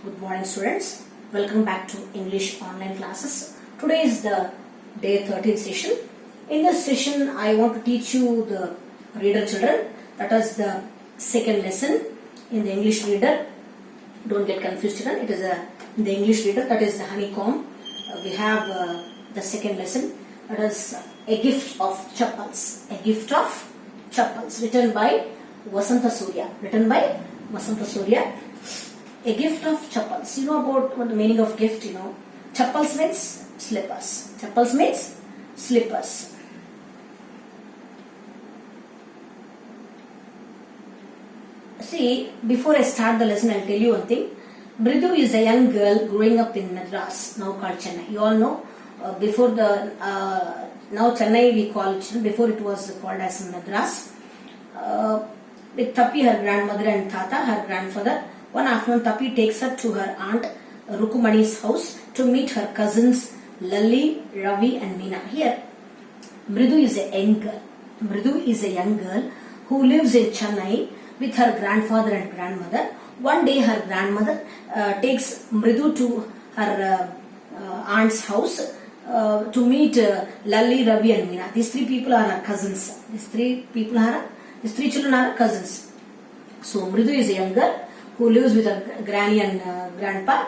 Good morning, students. Welcome back to English online classes. Today is the day 13 session. In this session, I want to teach you the reader children. That is the second lesson in the English reader. Don't get confused, children. It is the English reader. That is the honeycomb. We have the second lesson. That is a gift of chappals. A gift of chappals, written by Vasanta Surya. Written by Vasanta Surya. A gift of chappals. You know about what the meaning of gift, you know. Chappals means slippers. Chappals means slippers. See, before I start the lesson, I'll tell you one thing. Mridu is a young girl growing up in Madras, now called Chennai. You all know, before the, now Chennai we call it, before it was called as Madras. With Tapi, her grandmother, and Tata, her grandfather. One afternoon, Tapi takes her to her aunt Rukumani's house to meet her cousins Lalli, Ravi and Meena. Here, Mridu is a young girl. Mridu is a young girl who lives in Chennai with her grandfather and grandmother. One day, her grandmother takes Mridu to her aunt's house to meet Lalli, Ravi and Meena. These three people are her cousins. These three children are her cousins. So, Mridu is a young girl who lives with her granny and grandpa.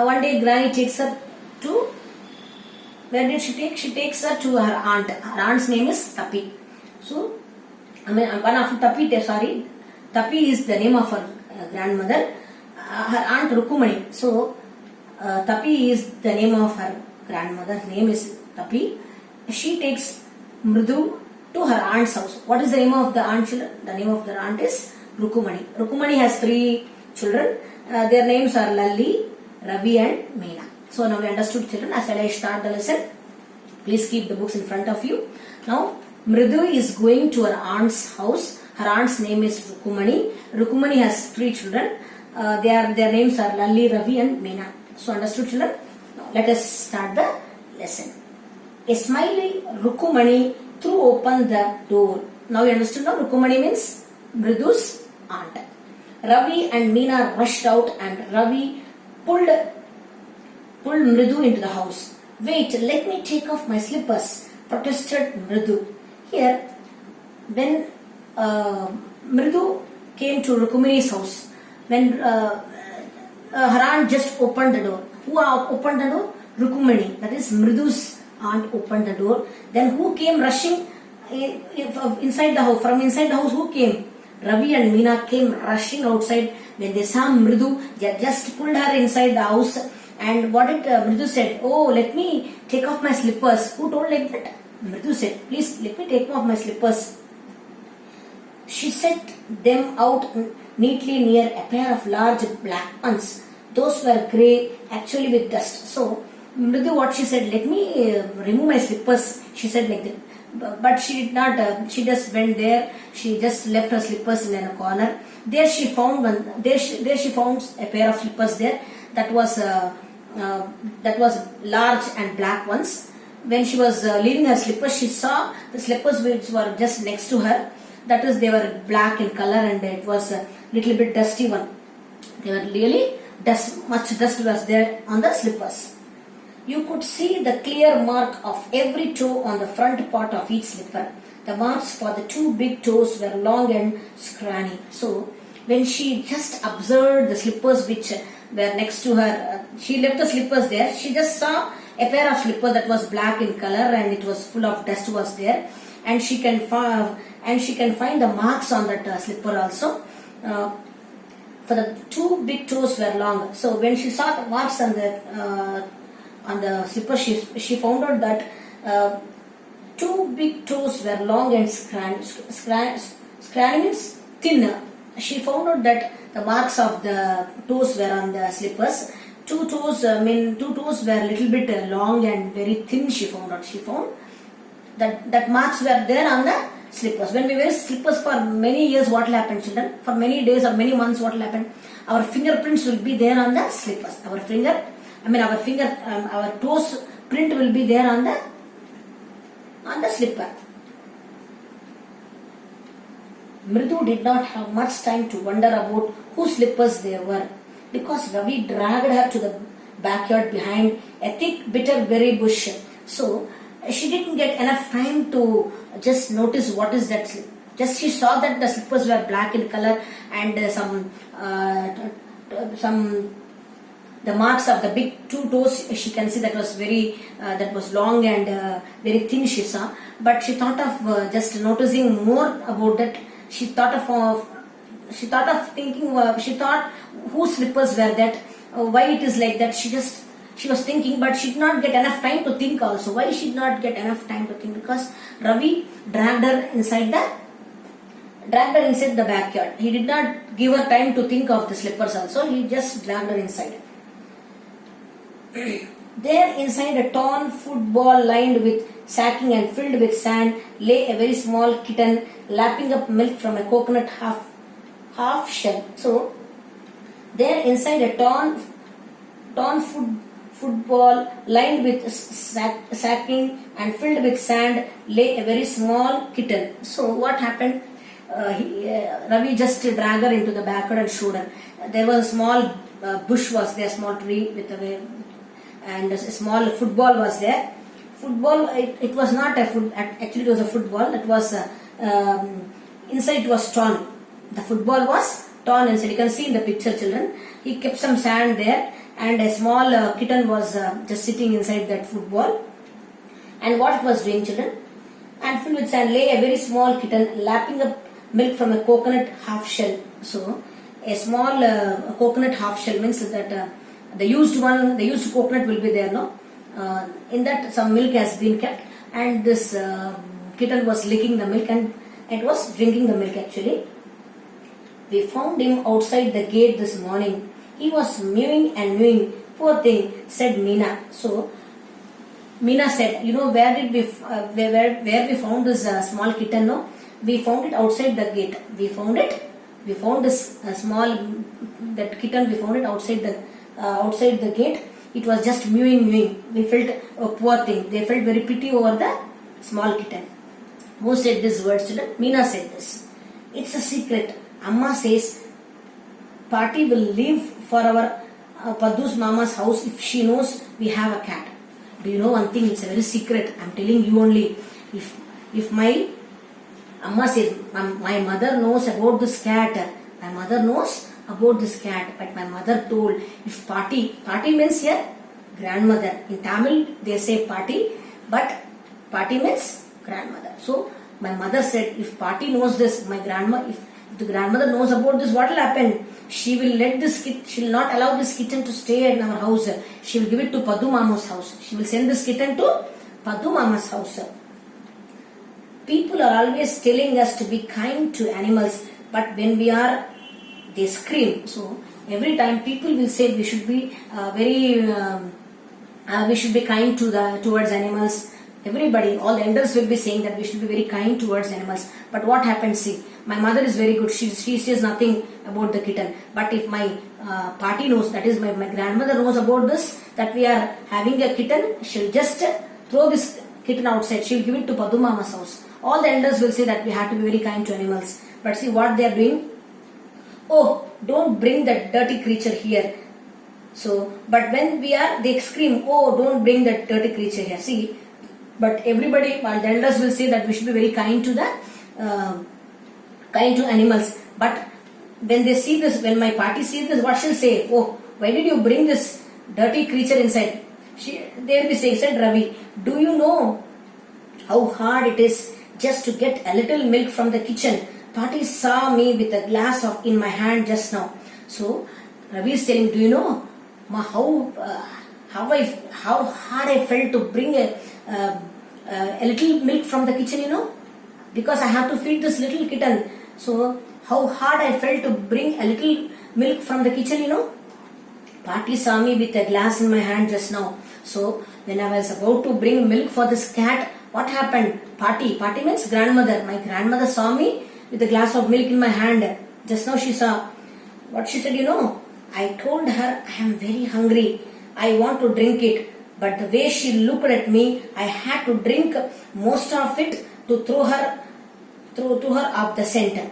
One day, granny takes her to, where did she take? She takes her to her aunt. Her aunt's name is Tapi. So, one after Tapi, Tapi is the name of her grandmother. Her aunt Rukumani. So, Tapi is the name of her grandmother. Her name is Tapi. She takes Mridu to her aunt's house. What is the name of the aunt? The name of the aunt is Rukumani. Rukumani has three children. Their names are Lalli, Ravi and Meena. So now we understood, children. As I start the lesson, please keep the books in front of you. Now Mridu is going to her aunt's house. Her aunt's name is Rukumani. Rukumani has three children. Their names are Lalli, Ravi and Meena. So understood, children. Now let us start the lesson. A smiley Rukumani threw open the door. Now you understood. Now Rukumani means Mridu's aunt. Ravi and Meena rushed out and Ravi pulled Mridu into the house. Wait, let me take off my slippers, protested Mridu. Here, when Mridu came to Rukumani's house, when her aunt just opened the door. Who opened the door? Rukumani. That is Mridu's aunt opened the door. Then who came rushing inside the house? From inside the house, who came? Ravi and Meena came rushing outside. When they saw Mridu, they just pulled her inside the house. And what did Mridu said? Oh, let me take off my slippers. Who told like that? Mridu said, please let me take off my slippers. She set them out neatly near a pair of large black ones. Those were grey, actually with dust. So, Mridu, what she said, let me remove my slippers. She said like that. But she did not, she just went there, she just left her slippers in a corner. There she found there she found a pair of slippers there that was large and black ones. When she was leaving her slippers, she saw the slippers which were just next to her. That is, they were black in color and it was a little bit dusty one. They were really much dust was there on the slippers. You could see the clear mark of every toe on the front part of each slipper. The marks for the two big toes were long and scrawny. So, when she just observed the slippers which were next to her, she left the slippers there. She just saw a pair of slippers that was black in color and it was full of dust was there. And she can find the marks on that slipper also. For the two big toes were long. So, when she saw the marks on the slipper, she found out that two big toes were long and scrawny means thin. She found out that the marks of the toes were on the slippers. Two toes were a little bit long and very thin. She found that marks were there on the slippers. When we wear slippers for many years, what will happen, children? For many days or many months, what will happen? Our fingerprints will be there on the slippers. Our toes print will be there on the slipper. Mridu did not have much time to wonder about whose slippers they were. because Ravi dragged her to the backyard behind a thick bitter berry bush. So she didn't get enough time to just notice what is that. Just she saw that the slippers were black in color and some the marks of the big two toes she can see that was very that was long and very thin she saw, but she thought of just noticing more about that. She thought of thinking she thought whose slippers were that, why it is like that. She was thinking, but she did not get enough time to think also. Why she did not get enough time to think? Because Ravi dragged her inside the backyard. He did not give her time to think of the slippers also. He just dragged her inside. There inside a torn football lined with sacking and filled with sand lay a very small kitten lapping up milk from a coconut half shell. So there inside a torn football lined with sacking and filled with sand lay a very small kitten. So what happened? Ravi just dragged her into the backyard and showed her. There was a small bush was there, small tree with and a small football was there. Football, it was not a foot. Actually, it was a football. It was inside. It was torn. The football was torn inside. You can see in the picture, children. He kept some sand there, and a small kitten was just sitting inside that football. And what it was doing, children? And filled with sand lay a very small kitten lapping up milk from a coconut half shell. So, a small coconut half shell means that the used coconut will be there, no? In that some milk has been kept, and this kitten was licking the milk and it was drinking the milk actually. We found him outside the gate this morning. He was mewing and mewing. Poor thing, said Meena. So Meena said, you know, where we found this small kitten? No, we found it outside the gate. We found this small that kitten. We found it outside the gate. It was just mewing. We felt a poor thing. They felt very pity over the small kitten. Who said these words, children? Meena said this. It's a secret. Amma says Party will leave for our Paddu's mama's house if she knows we have a cat. Do you know one thing? It's a very secret. I'm telling you only. If my Amma says, my mother knows about this cat. My mother knows about this cat, but my mother told if Party means here grandmother. In Tamil they say Party, but Party means grandmother. So my mother said if Party knows this, if the grandmother knows about this, what will happen? She will she will not allow this kitten to stay in our house. She will give it to Paddu Mama's house. She will send this kitten to Paddu Mama's house. People are always telling us to be kind to animals, but when they scream. So every time people will say we should be we should be kind towards animals. Everybody, all the elders will be saying that we should be very kind towards animals. But what happens? See, my mother is very good. She says nothing about the kitten. But if my Party knows, that is my grandmother knows about this, that we are having a kitten, she'll just throw this kitten outside. She'll give it to Paddu Mama's house. All the elders will say that we have to be very kind to animals. But see what they are doing? Oh, don't bring that dirty creature here. So, but when they scream, oh, don't bring that dirty creature here. See, but everybody, the elders will say that we should be very kind to animals. But when they see this, when my Party sees this, what she'll say? Oh, why did you bring this dirty creature inside? They will be saying, said Ravi, do you know how hard it is just to get a little milk from the kitchen? Party saw me with a glass in my hand just now. So Ravi is telling, do you know how hard I felt to bring a little milk from the kitchen, you know, because I have to feed this little kitten. So how hard I felt to bring a little milk from the kitchen, you know. Party saw me with a glass in my hand just now. So when I was about to bring milk for this cat, what happened? Party means grandmother. My grandmother saw me with a glass of milk in my hand. Just now she saw. What she said, you know, I told her I am very hungry. I want to drink it. But the way she looked at me, I had to drink most of it to throw her off the center.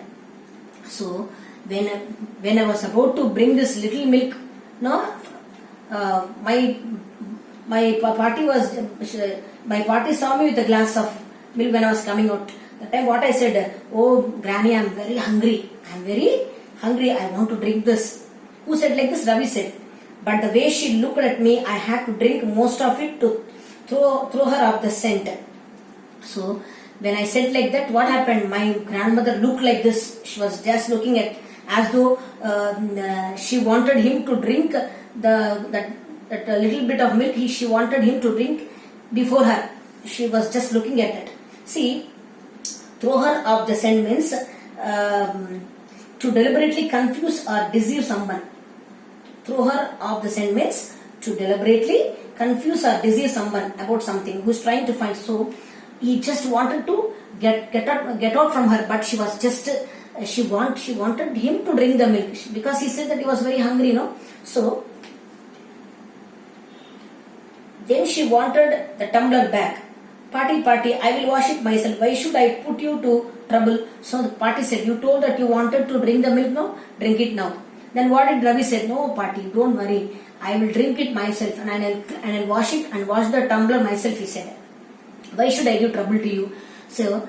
So when I was about to bring this little milk No, my party saw me with a glass of milk when I was coming out. That time what I said, oh granny, I'm very hungry. I'm very hungry. I want to drink this. Who said like this? Ravi said. But the way she looked at me, I had to drink most of it to throw her off the scent. So when I said like that, what happened? My grandmother looked like this. She was just looking at as though she wanted him to drink that little bit of milk. She wanted him to drink before her. She was just looking at it. See, throw her off the scent means to deliberately confuse or deceive someone. Throw her off the scent means to deliberately confuse or deceive someone about something who's trying to find. So he just wanted to get out from her, but she was just she wanted him to drink the milk because he said that he was very hungry, So then she wanted the tumbler back. Party, I will wash it myself. Why should I put you to trouble? So the party said, you told that you wanted to drink the milk, no? Drink it now. Then what did Ravi said? No, party, don't worry. I will drink it myself and I'll wash it and wash the tumbler myself, he said. Why should I give trouble to you? So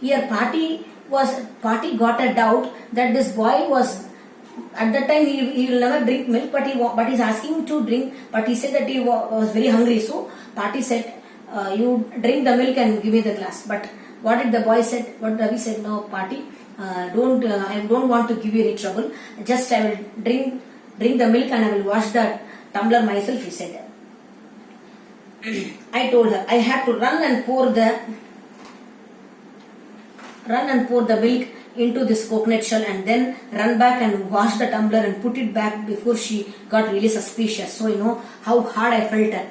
here party got a doubt that this boy was at that time he will never drink milk, but he's asking to drink, but he said that he was very hungry. So party said, you drink the milk and give me the glass. But what did the boy said? What Ravi said? No, party, I don't want to give you any trouble. Just I will drink the milk and I will wash the tumbler myself, he said. I told her I had to run and pour the milk into this coconut shell and then run back and wash the tumbler and put it back before she got really suspicious. So you know how hard I felt her.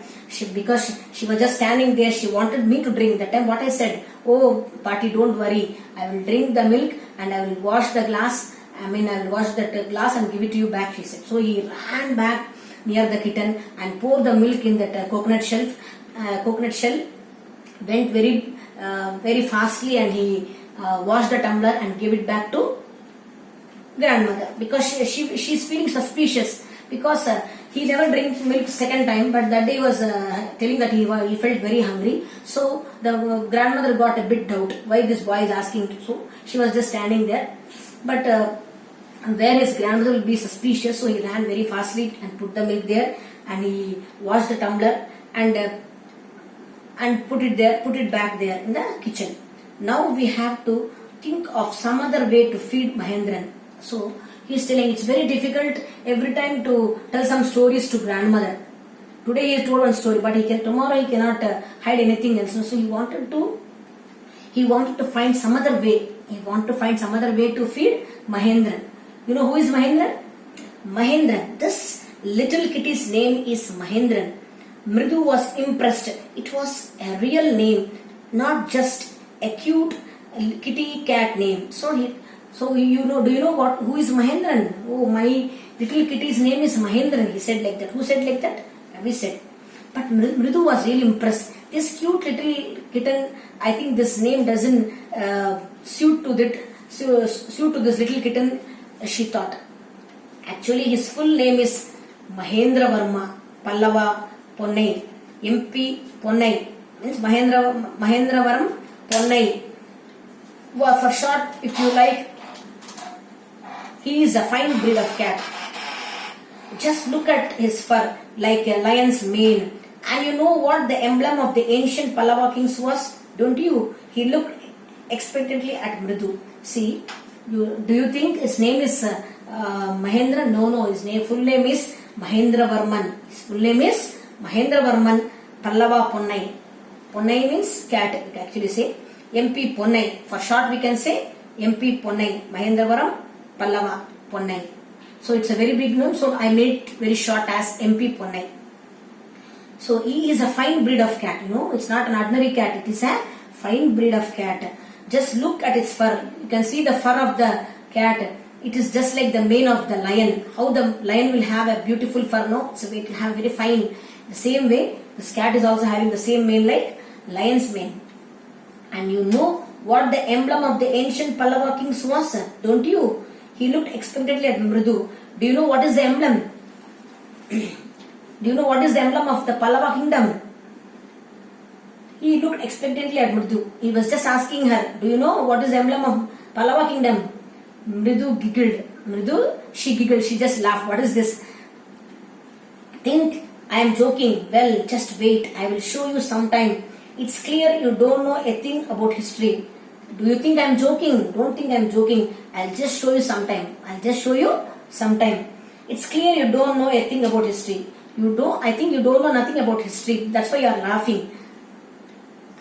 Because she was just standing there, she wanted me to drink. That time what I said, oh party, don't worry, I will drink the milk and I will wash the glass. I will wash that glass and give it to you back, she said. So he ran back near the kitten and poured the milk in that coconut shell. Went very fastly and he washed the tumbler and gave it back to grandmother because she's feeling suspicious because he never drinks milk second time, but that day was telling that he felt very hungry. So the grandmother got a bit doubt why this boy is asking to. So she was just standing there, but where his grandmother will be suspicious, so he ran very fastly and put the milk there and he washed the tumbler and put it back there in the kitchen. Now we have to think of some other way to feed Mahendran. So he's telling it's very difficult every time to tell some stories to grandmother. Today he told one story, but tomorrow he cannot hide anything else. So he wanted to find some other way. He wanted to find some other way to feed Mahendran. You know who is Mahendran? Mahendran. This little kitty's name is Mahendran. Mridu was impressed. It was a real name, not just a cute kitty cat name. So do you know who is Mahendran? Oh, my little kitty's name is Mahendran. He said like that. Who said like that? We said. But Mridu was really impressed. This cute little kitten, I think this name doesn't suit to this little kitten, she thought. Actually, his full name is Mahendra Varma Pallava Ponnai. MP Ponnai means Mahendravaram Ponnai. Well, for short, if you like, he is a fine breed of cat. Just look at his fur, like a lion's mane. And you know what the emblem of the ancient Pallava kings was? Don't you? He looked expectantly at Mridu. See, do you think his name is Mahendra? No. His full name is Mahendravarman. His full name is Mahendravarman Pallava Ponnai. Ponnai means cat, we can actually say. MP Ponnai. For short, we can say MP Ponnai. Mahendravaram Pallava Ponnai. So it's a very big name, so I made it very short as MP Ponnai. So he is a fine breed of cat, it's not an ordinary cat, it is a fine breed of cat. Just look at its fur. You can see the fur of the cat. It is just like the mane of the lion. How the lion will have a beautiful fur, so it will have very fine. The same way, this cat is also having the same mane like lion's mane. And you know what the emblem of the ancient Pallava kings was, don't you? He looked expectantly at Mridu. Do you know what is the emblem? Do you know what is the emblem of the Pallava kingdom? He looked expectantly at Mridu. He was just asking her, do you know what is the emblem of Pallava kingdom? Mridu giggled. She giggled. She just laughed. What is this? Think I am joking. Well, just wait. I will show you sometime. It's clear you don't know a thing about history. Do you think I am joking? Don't think I am joking. I'll just show you sometime. It's clear you don't know a thing about history. I think you don't know nothing about history. That's why you are laughing.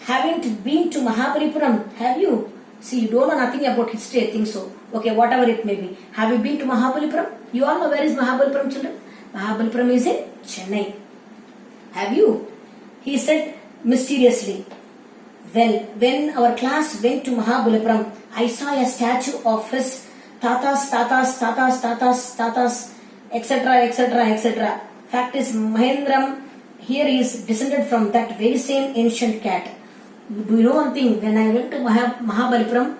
Haven't been to Mahabalipuram, have you? See, you don't know nothing about history, I think so. Okay, whatever it may be. Have you been to Mahabalipuram? You all know where is Mahabalipuram, children? Mahabalipuram is in Chennai. Have you? He said mysteriously. Well, when our class went to Mahabalipuram, I saw a statue of his tatas, etc. Fact is, Mahendram here is descended from that very same ancient cat. Do you know one thing? When I went to Mahabalipuram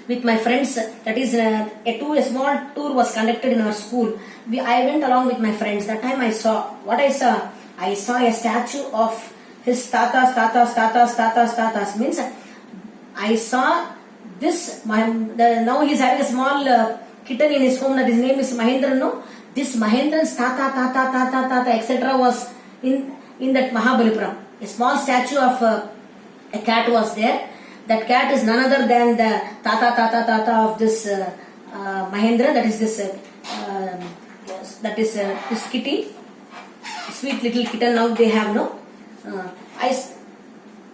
with my friends, that is a small tour was conducted in our school. I went along with my friends. That time I saw I saw a statue of his tatas. Means I saw this. Now he is having a small kitten in his home. That his name is Mahendran. No, this Mahendran's tata, etc. was in that Mahabalipuram. A small statue of a cat was there. That cat is none other than the tata of this Mahendra. That is this kitty, sweet little kitten. Now they have no.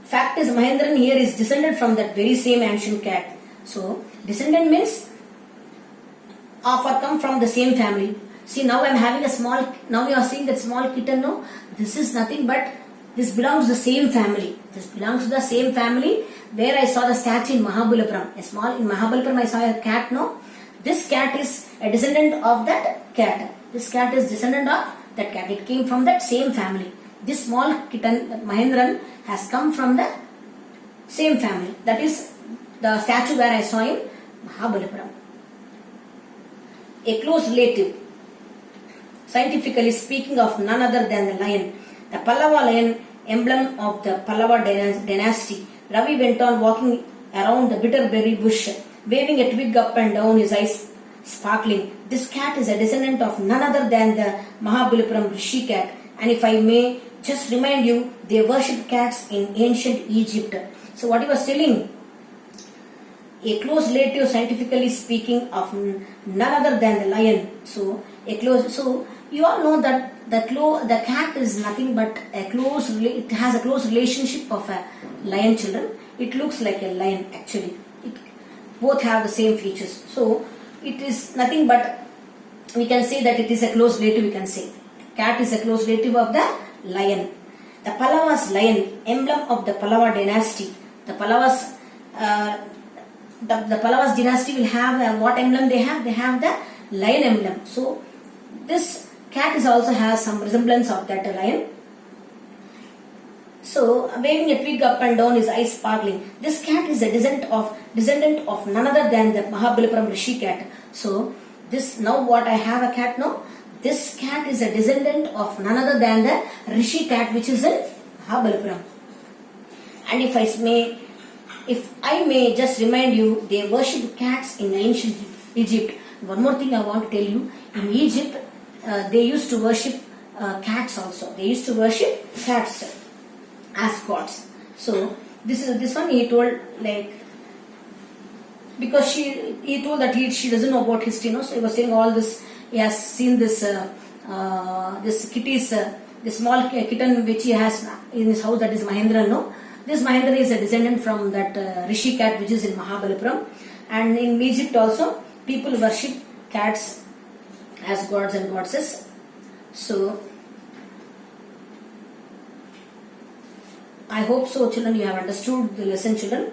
Fact is, Mahendran here is descended from that very same ancient cat. So descendant means of or come from the same family. See, now I am having a small. Now you are seeing that small kitten. No, this is nothing but this belongs to the same family. Where I saw the statue in Mahabalipuram. In Mahabalipuram I saw a cat. No, this cat is a descendant of that cat. It came from that same family. This small kitten, Mahendran, has come from the same family. That is the statue where I saw in Mahabalipuram. A close relative, scientifically speaking, of none other than the lion. The Pallava lion, emblem of the Pallava dynasty. Ravi went on walking around the bitterberry bush, waving a twig up and down, his eyes sparkling. This cat is a descendant of none other than the Mahabalipuram Rishi cat. And if I may just remind you, they worshipped cats in ancient Egypt. So what he was telling, a close relative, scientifically speaking, of none other than the lion. So you all know that the cat is nothing but it has a close relationship of a lion, children. It looks like a lion actually. Both have the same features. So it is nothing but, we can say that it is a close relative. We can say cat is a close relative of the lion. The Pallavas lion, emblem of the Pallava dynasty. The Pallavas dynasty will have what emblem they have? They have the lion emblem. So this cat also has some resemblance of that lion. So waving a twig up and down, his eyes sparkling. This cat is a descendant of none other than the Mahabalipuram Rishi cat. So this, now what I have a cat now. This cat is a descendant of none other than the Rishi cat, which is in Mahabalipuram. And if I may just remind you, they worship cats in ancient Egypt. One more thing I want to tell you. In Egypt, they used to worship cats also. They used to worship cats as gods. So this one he told, like, because he told that she doesn't know about history, no. So he was saying all this. He has seen this kitty's the small kitten which he has in his house, that is Mahendra. No, this Mahendra is a descendant from that Rishi cat which is in Mahabalipuram. And in Egypt also, people worship cats as gods and goddesses. So I hope so, children, you have understood the lesson, children.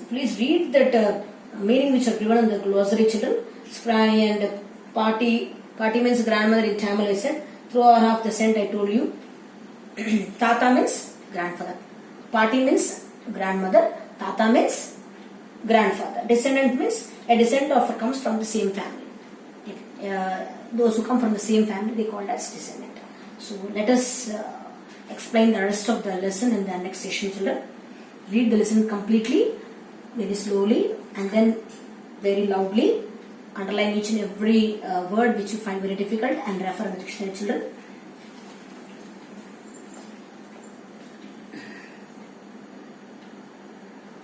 Please read that meaning which are given in the glossary, children. Spray and party means grandmother in Tamil, I said. Through or half the scent, I told you. Tata means grandfather. Party means grandmother. Tata means grandfather. Descendant means a descendant of comes from the same family. those who come from the same family, they called as descendant. So let us explain the rest of the lesson in the next session, children. Read the lesson completely, very slowly, and then very loudly. Underline each and every word which you find very difficult and refer in the dictionary, children.